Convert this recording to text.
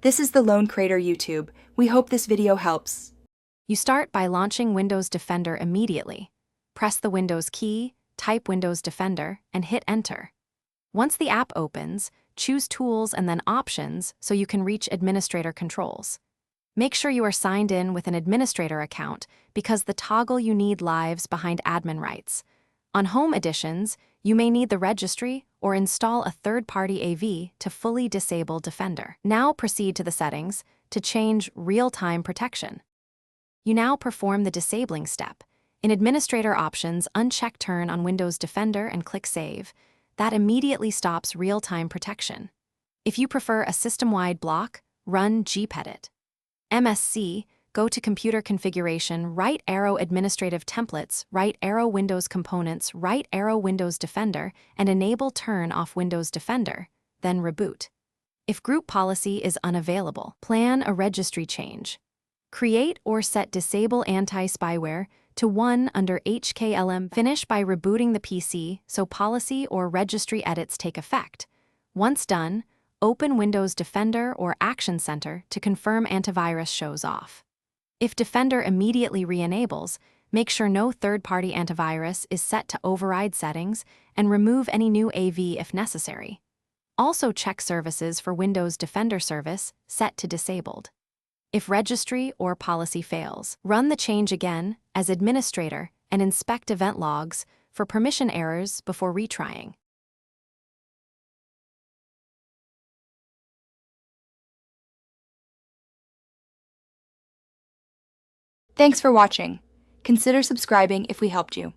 This is the Lone Crater YouTube. We hope this video helps. You start by launching Windows Defender immediately. Press the Windows key, type Windows Defender, and hit Enter. Once the app opens, choose Tools and then Options so you can reach administrator controls. Make sure you are signed in with an administrator account because the toggle you need lives behind admin rights. On home editions, you may need the registry or install a third-party AV to fully disable Defender. Now proceed to the settings to change real-time protection. You now perform the disabling step. In Administrator Options, uncheck Turn on Windows Defender and click Save. That immediately stops real-time protection. If you prefer a system-wide block, run gpedit. MSC, go to Computer Configuration, right arrow Administrative Templates, right arrow Windows Components, right arrow Windows Defender, and enable Turn off Windows Defender, then reboot. If Group Policy is unavailable, plan a registry change. Create or set Disable Anti-Spyware to 1 under HKLM. Finish by rebooting the PC so policy or registry edits take effect. Once done, open Windows Defender or Action Center to confirm antivirus shows off. If Defender immediately re-enables, make sure no third-party antivirus is set to override settings and remove any new AV if necessary. Also check services for Windows Defender service set to disabled. If registry or policy fails, run the change again as administrator and inspect event logs for permission errors before retrying. Thanks for watching. Consider subscribing if we helped you.